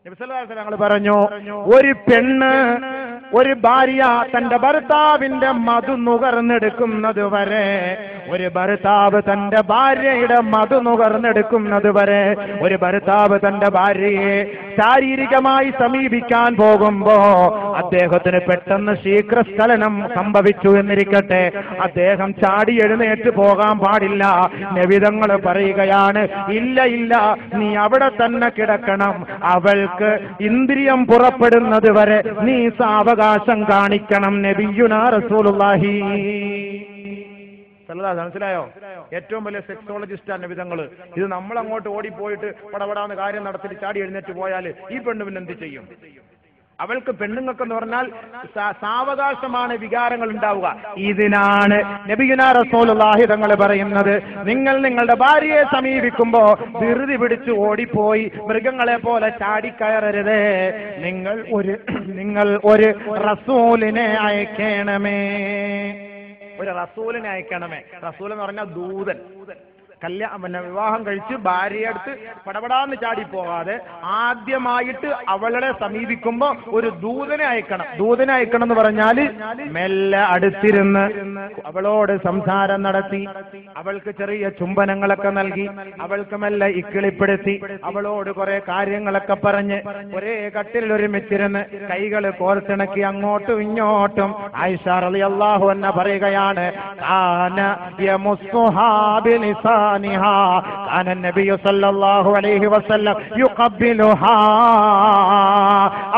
നബി സല്ലല്ലാഹു അലൈഹി വസല്ലം പറഞ്ഞു, ഒരു പെണ്ണ്, ഒരു ഭാര്യ തന്റെ ഭർത്താവിന്റെ മധു നുകർന്നെടുക്കുന്നത് വരെ, ഒരു ഭർത്താവ് തന്റെ ഭാര്യയുടെ മധു നുകർന്നെടുക്കുന്നത് വരെ, ഒരു ഭർത്താവ് തന്റെ ഭാര്യയെ ശാരീരികമായി സമീപിക്കാൻ പോകുമ്പോ അദ്ദേഹത്തിന് പെട്ടെന്ന് ശീഘ്രസ്ഖലനം സംഭവിച്ചു എന്നിരിക്കട്ടെ, അദ്ദേഹം ചാടി എഴുന്നേറ്റ് പോകാൻ പാടില്ല. നബി തങ്ങൾ പറയുകയാണ്, ഇല്ല ഇല്ല, നീ അവിടെ തന്നെ കിടക്കണം. അവൾക്ക് ഇന്ദ്രിയം പുറപ്പെടുന്നത് വരെ നീ സാവകാശം കാണിക്കണം. നബിയുനാ റസൂലുള്ളാഹി. മനസ്സിലായോ? ഏറ്റവും വലിയ സെക്സോളജിസ്റ്റാണ് നബി തങ്ങൾ. ഇത് നമ്മൾ അങ്ങോട്ട് ഓടിപ്പോയിട്ട് പടപടാന്ന് കാര്യം നടത്തിട്ട് ചാടി എഴുന്നേറ്റ് പോയാൽ ഈ പെണ്ണ് പിന്നെ എന്ത് ചെയ്യും? അവൾക്ക്, പെണ്ണുങ്ങൾക്കെന്ന് പറഞ്ഞാൽ സാവകാശമാണ് വികാരങ്ങൾ ഉണ്ടാവുക. ഇതിനാണ് നബിയുനാ റസൂലുള്ളാഹി തങ്ങൾ പറയുന്നത്, നിങ്ങൾ നിങ്ങളുടെ ഭാര്യയെ സമീപിക്കുമ്പോ ധൃതി പിടിച്ച് ഓടിപ്പോയി മൃഗങ്ങളെ പോലെ ചാടിക്കയറരുത്. നിങ്ങൾ ഒരു റസൂലിനെ അയക്കണമേ, ഒരു റസൂലിനെ അയക്കണമേ. റസൂൽ എന്ന് പറഞ്ഞാൽ ദൂതൻ. വിവാഹം കഴിച്ച് ഭാര്യയെടുത്ത് പടപടാന്ന് ചാടിപ്പോകാതെ ആദ്യമായിട്ട് അവളെ സമീപിക്കുമ്പോ ഒരു ദൂതനെ അയക്കണം. ദൂതനെ അയക്കണം എന്ന് പറഞ്ഞാല് മെല്ലെ അടുത്തിരുന്ന് അവളോട് സംസാരം നടത്തി, അവൾക്ക് ചെറിയ ചുംബനങ്ങളൊക്കെ നൽകി, അവൾക്ക് മെല്ലെ ഇക്കിളിപ്പെടുത്തി, അവളോട് കുറെ കാര്യങ്ങളൊക്കെ പറഞ്ഞ് ഒരേ കട്ടിൽ ഒരുമിച്ചിരുന്ന് കൈകൾ കോർത്തിണക്കി അങ്ങോട്ടും ഇങ്ങോട്ടും. ആയിഷ റളിയല്ലാഹു അൻഹ പറയുകയാണ്, കാന യമുസ്സുഹാ ബിലിസാനിഹാ കാന നബിയു സല്ലല്ലാഹു അലൈഹി വസല്ലം യുഖബ്ബിലുഹാ.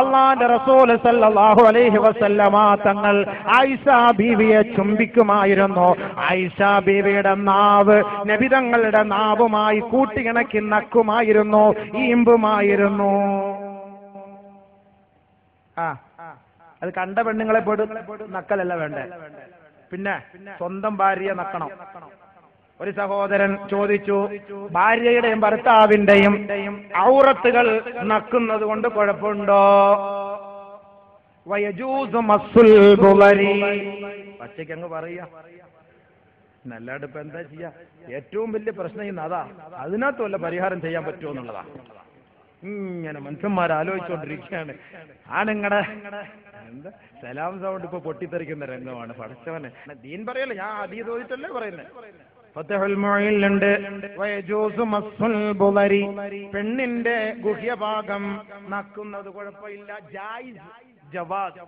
അല്ലാഹുവിന്റെ റസൂൽ സല്ലല്ലാഹു അലൈഹി വസല്ലമ തങ്ങൾ ആയിഷ ബീവിയെ ചുംബിക്കുമായിരുന്നു. ആയിഷ ബീവിയുടെ നാവ് നബി തങ്ങളുടെ നാവുമായി കൂട്ടിയിണക്കി നക്കുമായിരുന്നു, ഈമ്പുമായിരുന്നു. അത് കണ്ട പെണ്ണുങ്ങളെ പോയിട്ട് നക്കലല്ല വേണ്ടേ, പിന്നെ സ്വന്തം ഭാര്യയെ നക്കണം. ഒരു സഹോദരൻ ചോദിച്ചു, ഭാര്യയുടെയും ഭർത്താവിന്റെയും ഔറത്തുകൾ നക്കുന്നത് കൊണ്ട് കുഴപ്പമുണ്ടോ? വയജൂസു മസ്സുൽ ബുലരി. പച്ചയ്ക്കങ്ങ് പറയാ, നല്ലാണ്ട് ഇപ്പൊ എന്താ ചെയ്യാ? ഏറ്റവും വലിയ പ്രശ്നം ഇന്ന് അതാ. അതിനകത്ത് വല്ല പരിഹാരം ചെയ്യാൻ പറ്റുമോ എന്നുള്ളതാ. ഇങ്ങനെ മനുഷ്യന്മാർ ആലോചിച്ചുകൊണ്ടിരിക്കുകയാണ്. ആണിങ്ങടെ എന്താ സലാം സൗണ്ട് ഇപ്പൊ പൊട്ടിത്തെറിക്കുന്ന രംഗമാണ്. പഠിച്ചവനെ ദീൻ പറയല്ലേ, ഞാൻ അതീത് ചോദിച്ചല്ലേ പറയുന്നത്. ഫത്ഹുൽ മുഈനിലുണ്ട്, വയജൂസു മസ്സുൽ ബുലരി, പെണ്ണിന്റെ ഗുഹ്യഭാഗം നക്കുന്നത് കുഴപ്പമില്ല, ജായിസ്, ജവാസ്.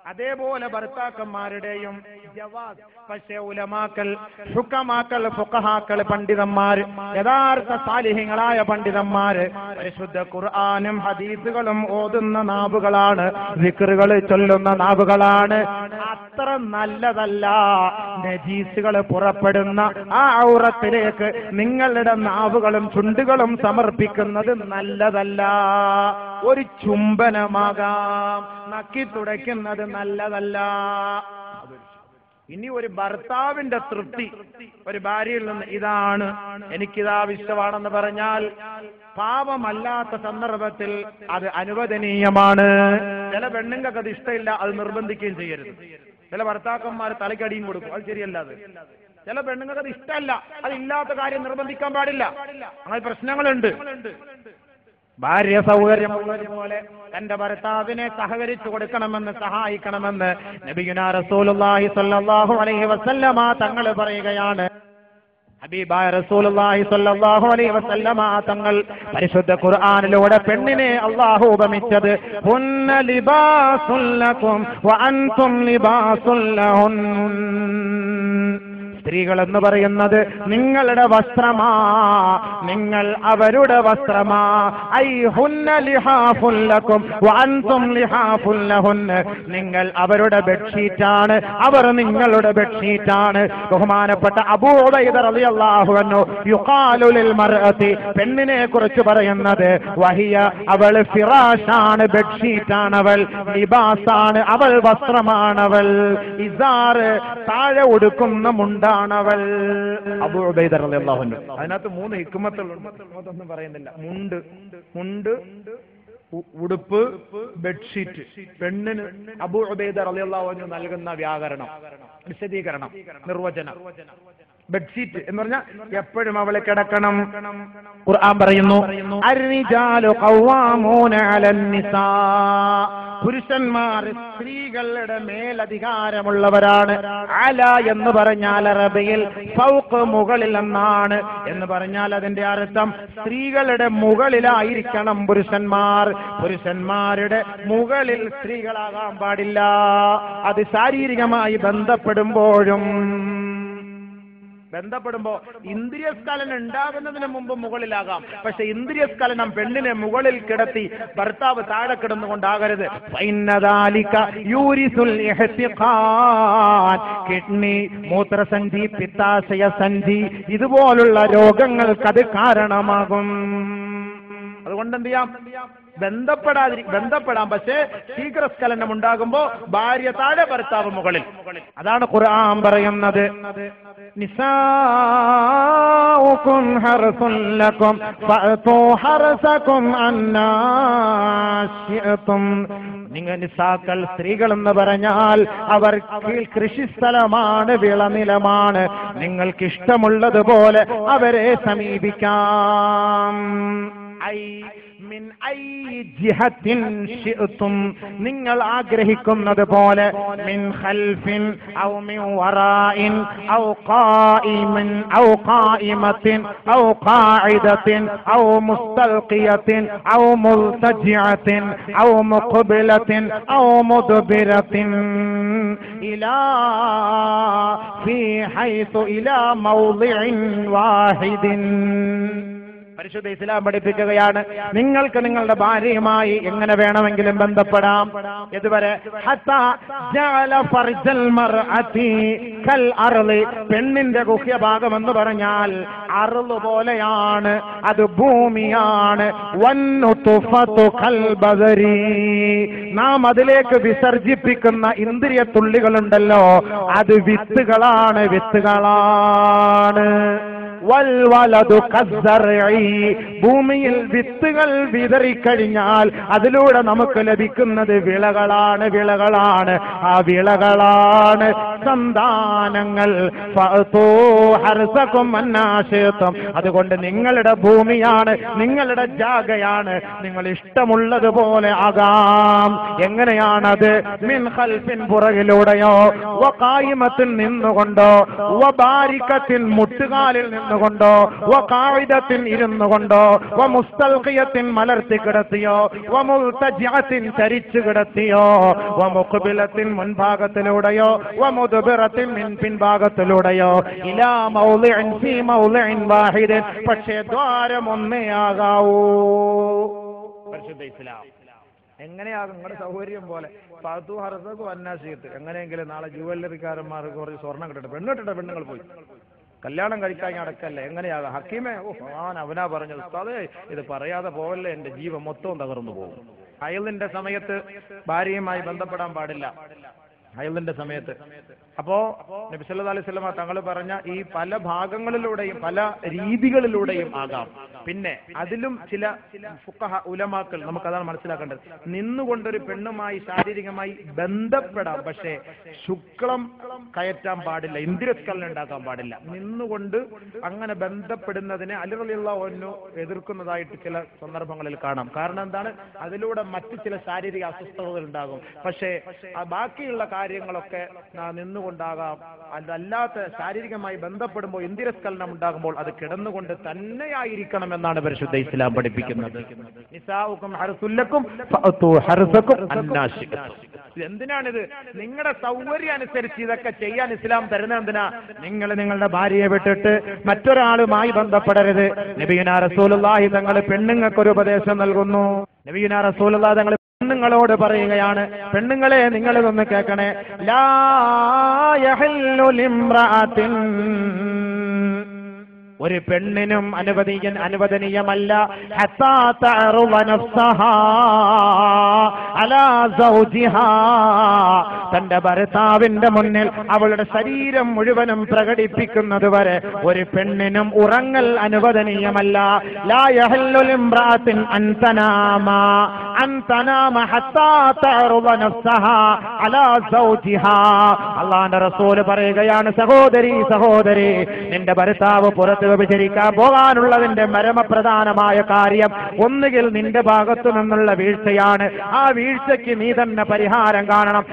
അതേപോലെ ഭർത്താക്കന്മാരുടെയും ജവാസ്. പക്ഷേ ഉലമാക്കൾ, ഹുക്കമാക്കൾ, ഫുഖഹാക്കൾ, പണ്ഡിതന്മാർ, യഥാർത്ഥ സാലിഹ്യങ്ങളായ പണ്ഡിതന്മാർ പരിശുദ്ധ ഖുർആനും ഹദീസുകളും ഓതുന്ന നാവുകളാണ്, ദിക്റുകൾ ചൊല്ലുന്ന നാവുകളാണ്. അത്ര നല്ലതല്ല നജീസുകൾ പുറപ്പെടുന്ന ആ ഔറത്തിലേക്ക് നിങ്ങളുടെ നാവുകളും ചുണ്ടുകളും സമർപ്പിക്കുന്നത് നല്ലതല്ല. ഒരു ചുംബനമാകാം, നക്കി തുടയ്ക്കുന്നത് നല്ലതല്ല. ഇനി ഒരു ഭർത്താവിന്റെ തൃപ്തി ഒരു ഭാര്യയിൽ നിന്ന് ഇതാണ്, എനിക്കിതാ ഇഷ്ടമാണെന്ന് പറഞ്ഞാൽ പാപമല്ലാത്ത സന്ദർഭത്തിൽ അത് അനുവദനീയമാണ്. ചില പെണ്ണുങ്ങൾക്ക് അത് ഇഷ്ടമില്ല, അത് നിർബന്ധിക്കുകയും ചെയ്യരുത്. ചില ഭർത്താക്കന്മാർ തലക്കടിയും കൊടുക്കും, അത് ശരിയല്ല. അത് ചില പെണ്ണുങ്ങൾക്ക് അത് ഇഷ്ടമല്ല, അതില്ലാത്ത കാര്യം നിർബന്ധിക്കാൻ പാടില്ല. അങ്ങനെ പ്രശ്നങ്ങളുണ്ട്. ഭാര്യ സൗകര്യം പോലെ തന്റെ ഭർത്താവിനെ സഹകരിച്ചു കൊടുക്കണമെന്ന്, സഹായിക്കണമെന്ന് നബിയുനാ റസൂലുള്ളാഹി സ്വല്ലല്ലാഹു അലൈഹി വസല്ലമ തങ്ങൾ പറയുകയാണ്. ഹബീബായ റസൂലുള്ളാഹി സ്വല്ലല്ലാഹു അലൈഹി വസല്ലമ തങ്ങൾ പരിശുദ്ധ ഖുർആനിലൂടെ പെണ്ണിനെ അല്ലാഹു ഉപമിച്ചത് ഹുന്ന ലിബാസുൽ ലക്കും വ അൻതും ലിബാസുൽ ലഹുൻ. സ്ത്രീകൾ എന്ന് പറയുന്നത് നിങ്ങളുടെ വസ്ത്രമാ, നിങ്ങൾ അവരുടെ വസ്ത്രമാ. ഐ ഹുന്ന ലിഹാഫുൽ ലക്കും വ അൻതും ലിഹാഫുൽ ലഹുന്ന. നിങ്ങൾ അവരുടെ ബെഡ്ഷീറ്റാണ്, അവർ നിങ്ങളുടെ ബെഡ്ഷീറ്റാണ്. ബഹുമാനപ്പെട്ട അബൂ ഉബൈദ റളിയല്ലാഹു അൻഹു യുഖാലു ലിൽ മർഅതി, പെണ്ണിനെ കുറിച്ച് പറയുന്നത് വഹിയ, അവൾ ഫിറാഷാണ്, ബെഡ്ഷീറ്റാണ് അവൾ, ലിബാസാണ് അവൾ, വസ്ത്രമാണവൾ, ഇസാർ താഴെ ഉടുക്കുന്ന മുണ്ടാണവൾ. അബൂ ഉബൈദ റളിയല്ലാഹു അൻഹു. അതിനകത്ത് 3 ഹിക്മത്തുകളുണ്ട്, അതൊന്നും പറയുന്നില്ല. മുണ്ട്, ഉടുപ്പ്, ബെഡ്ഷീറ്റ്. പെണ്ണിന് അബൂ ഉബൈദ റളിയല്ലാഹു അൻഹു നൽകുന്ന വ്യാകരണം, വിശദീകരണം, നിർവചനം. ബെഡ്ഷീറ്റ് എന്ന് പറഞ്ഞാൽ എപ്പോഴും അവളെ കിടക്കണം. ഖുർആൻ പറയുന്നു അർരിജാലു ഖവ്വാമൂന അലൻ നിസാ, പുരുഷന്മാർ സ്ത്രീകളുടെ മേലധികാരമുള്ളവരാണ്. അല എന്ന് പറഞ്ഞാൽ അറബിയിൽ ഫൗഖ് മുകളിൽ എന്നാണ്. എന്ന് പറഞ്ഞാൽ അതിന്റെ അർത്ഥം സ്ത്രീകളുടെ മുകളിലായിരിക്കണം പുരുഷന്മാർ. പുരുഷന്മാരുടെ മുകളിൽ സ്ത്രീകളാകാൻ പാടില്ല. അത് ശാരീരികമായി ബന്ധപ്പെടുമ്പോഴും ഇന്ദ്രിയസ്ഖലനം ഉണ്ടാകുന്നതിന് മുമ്പ് മുകളിലാകാം. പക്ഷെ ഇന്ദ്രിയസ്ഖലനം പെണ്ണിനെ മുകളിൽ കിടത്തി ഭർത്താവ് താഴെ കിടന്നുകൊണ്ടാകരുത്. കിഡ്നി, മൂത്രസഞ്ചി, പിത്താശയ സഞ്ചി ഇതുപോലുള്ള രോഗങ്ങൾക്കത് കാരണമാകും. അതുകൊണ്ട് എന്ത് ചെയ്യാം? ബന്ധപ്പെടാം. പക്ഷേ ശീഘ്രസ്ഖലനം ഉണ്ടാകുമ്പോ ഭാര്യ താഴെ ഭർത്താവ് മുകളിൽ. അതാണ് ഖുർആൻ പറയുന്നത് നിസാഉകും ഹർസുൻ ലക്കും ഫഅതു ഹർസകും അന്നാ ശിഅതും. നിങ്ങൾ നിസാക്കൾ സ്ത്രീകൾ എന്ന് പറഞ്ഞാൽ അവർ കൃഷിസ്ഥലമാണ്, വിളനിലമാണ്. നിങ്ങൾക്ക് ഇഷ്ടമുള്ളതുപോലെ അവരെ സമീപിക്കാം. മിൻ ഐ ജിഹത്തിൻ ശിഅതും, നിങ്ങൾ ആഗ്രഹിക്കുന്നത് പോലെ. മിൻ ഖൽഫിൻ ഔ മിൻ വറാഇൻ ഔ ഖായിമിൻ ഔ ഖായിമത്തിൻ ഔ ഖാഇദത്തിൻ ഔ മുസ്തൽഖിയത്തിൻ ഔ മുൽതജിഅത്തിൻ ഔ മുഖ്ബിലത്തിൻ ഔ മുദ്ബിറത്തിൻ ഇലാ ഫീ ഹൈതു ഇലാ മൗളിഇൻ വാഹിദിൻ. പരിശുദ്ധ ഇസ്ലാം പഠിപ്പിക്കുകയാണ് നിങ്ങൾക്ക് നിങ്ങളുടെ ഭാര്യയുമായി എങ്ങനെ വേണമെങ്കിലും ബന്ധപ്പെടാം. ഇതുവരെ പെണ്ണിന്റെ ഗുഹ്യഭാഗം എന്ന് പറഞ്ഞാൽ അർള് പോലെയാണ്, അത് ഭൂമിയാണ്. നാം അതിലേക്ക് വിസർജിപ്പിക്കുന്ന ഇന്ദ്രിയ തുള്ളികളുണ്ടല്ലോ, അത് വിത്തുകളാണ്. ഭൂമിയിൽ വിത്തുകൾ വിതറിക്കഴിഞ്ഞാൽ അതിലൂടെ നമുക്ക് ലഭിക്കുന്നത് വിളകളാണ്. ആ വിളകളാണ് സന്താനങ്ങൾ. അതുകൊണ്ട് നിങ്ങളുടെ ഭൂമിയാണ്, നിങ്ങളുടെ ജാഗയാണ്. നിങ്ങൾ ഇഷ്ടമുള്ളതുപോലെ ആകാം. എങ്ങനെയാണത്? മിൻ ഖൽഫിൻ, പുറകിലൂടെയോ, വഖായിമത്തിൻ, നിന്നുകൊണ്ടോ, വബാരികത്തിൻ, മുട്ടുകാലിൽ നിന്നുകൊണ്ടോ, വഖാഇദത്തിൻ, ഇരുന്നുകൊണ്ടോ, വമുസ്തൽഖിയത്തിൻ, മലർത്തി കിടത്തിയോ, വമുൽതജിഅത്തിൻ, ചരിച്ചു കിടത്തിയോ, വമുഖ്ബിലത്തിൻ, മുൻഭാഗത്തിലൂടെയോ, വമുദ്ബിറത്തിൻ, പിൻഭാഗത്തിലൂടെയോ, ഇലാ മൗളിഇൻ ഫീ മൗളിഇൻ വാഹിദിൻ, പക്ഷേ ദ്വാരം ഒന്നേ ആകാവൂ. പരിശുദ്ധ ഇസ്ലാം എങ്ങനെയാകും? നിങ്ങളുടെ സൗകര്യം പോലെ. ഫഅതു ഹർസകും അന്നാ ശിഅതും. എങ്ങനെയെങ്കിലും നാളെ ജുവല്ലറിക്കാരന്മാർക്ക് കുറച്ച് സ്വർണ്ണം കിട്ടട്ടെ, പെണ്ണിട്ടിട്ട പെണ്ണുങ്ങൾ പോയി കല്യാണം കഴിക്കാൻ അടക്കല്ലേ, എങ്ങനെയാകാം? ഹക്കീമേ, അവനാ പറഞ്ഞത് ഉസ്താദേ, ഇത് പറയാതെ പോവല്ലേ, എന്റെ ജീവൻ മൊത്തവും തകർന്നു പോകും. ഹൈളിന്റെ സമയത്ത് ഭാര്യയുമായി ബന്ധപ്പെടാൻ പാടില്ല. ഹൈളിന്റെ സമയത്ത് അപ്പോ നബി സല്ലല്ലാഹു അലൈഹി വസല്ലം തങ്ങൾ പറഞ്ഞ ഈ പല ഭാഗങ്ങളിലൂടെയും പല രീതികളിലൂടെയും ആകാം. പിന്നെ അതിലും ചില ഫുഖഹ ഉലമാക്കൾ നമുക്കതാണ് മനസ്സിലാക്കേണ്ടത്. നിന്നുകൊണ്ടൊരു പെണ്ണുമായി ശാരീരികമായി ബന്ധപ്പെടാം, പക്ഷേ ശുക്ലം കയറ്റാൻ പാടില്ല, ഇന്ദ്രിയസ്ഖലനം ഉണ്ടാക്കാൻ പാടില്ല. നിന്നുകൊണ്ട് അങ്ങനെ ബന്ധപ്പെടുന്നതിനെ അലി റളിയല്ലാഹു അൻഹു എതിർക്കുന്നതായിട്ട് ചില സന്ദർഭങ്ങളിൽ കാണാം. കാരണം എന്താണ്? അതിലൂടെ മറ്റു ചില ശാരീരിക അസ്വസ്ഥതകൾ ഉണ്ടാകും. പക്ഷേ ബാക്കിയുള്ള കാര്യങ്ങളൊക്കെ നിന്നുകൊണ്ടാകാം. അതല്ലാത്ത ശാരീരികമായി ബന്ധപ്പെടുമ്പോൾ ഇന്ദ്രിയസ്ഖലനം ഉണ്ടാകുമ്പോൾ അത് കിടന്നുകൊണ്ട് തന്നെയായിരിക്കണം എന്നാണ് പരിശുദ്ധ ഇസ്ലാം പഠിപ്പിക്കുന്നത്. നിസാഉകും ഹർസുൻ ലക്കും ഫഅതു ഹർസകും അന്നാ ശിഅതും. എന്തിനാണിത്? നിങ്ങളുടെ സൗകര്യം അനുസരിച്ച് ഇതൊക്കെ ചെയ്യാൻ ഇസ്ലാം തരുന്നത് എന്തിനാ? നിങ്ങൾ നിങ്ങളുടെ ഭാര്യയെ വിട്ടിട്ട് മറ്റൊരാളുമായി ബന്ധപ്പെടരുത്. നബിയുനാ റസൂലുള്ളാഹി തങ്ങൾ പെണ്ണുങ്ങൾക്കൊരു ഉപദേശം നൽകുന്നു. നബിയുനാ റസൂലുള്ളാഹി തങ്ങൾ പെണ്ണുങ്ങളോട് പറയുകയാണ്, പെണ്ണുങ്ങളെ നിങ്ങളിതൊന്ന് കേൾക്കണേ. ലാ യഹല്ലു ലിംറഅത്തിൻ, ഒരു പെണ്ണിനും അനുവദനീയമല്ല ഹത്താ തഅറുവ നഫ്സഹാ അലാ സൗജിഹാ, തന്റെ ഭർത്താവിന്റെ മുന്നിൽ അവളുടെ ശരീരം മുഴുവനും പ്രകടിപ്പിക്കുന്നത് വരെ ഒരു പെണ്ണിനും ഉറങ്ങൽ അനുവദനീയമല്ല. ലാ യഹല്ലു ലിംറഅത്തിൻ അൻ തനാമ അൻ തനാമ ഹത്താ തഅറുബ നഫ്സഹാ അലാ സൗജിഹാ. അല്ലാഹുവിന്റെ റസൂൽ പറയുകയാണ്, സഹോദരി, നിന്റെ ഭർത്താവ് പുറത്ത് വ്യഭിചരിക്കാൻ പോകാനുള്ളതിന്റെ പരമപ്രധാനമായ കാര്യം ഒന്നുകിൽ നിന്റെ ഭാഗത്തു നിന്നുള്ള വീഴ്ചയാണ്. ആ വീഴ്ചയ്ക്ക് നീ തന്നെ പരിഹാരം കാണണം.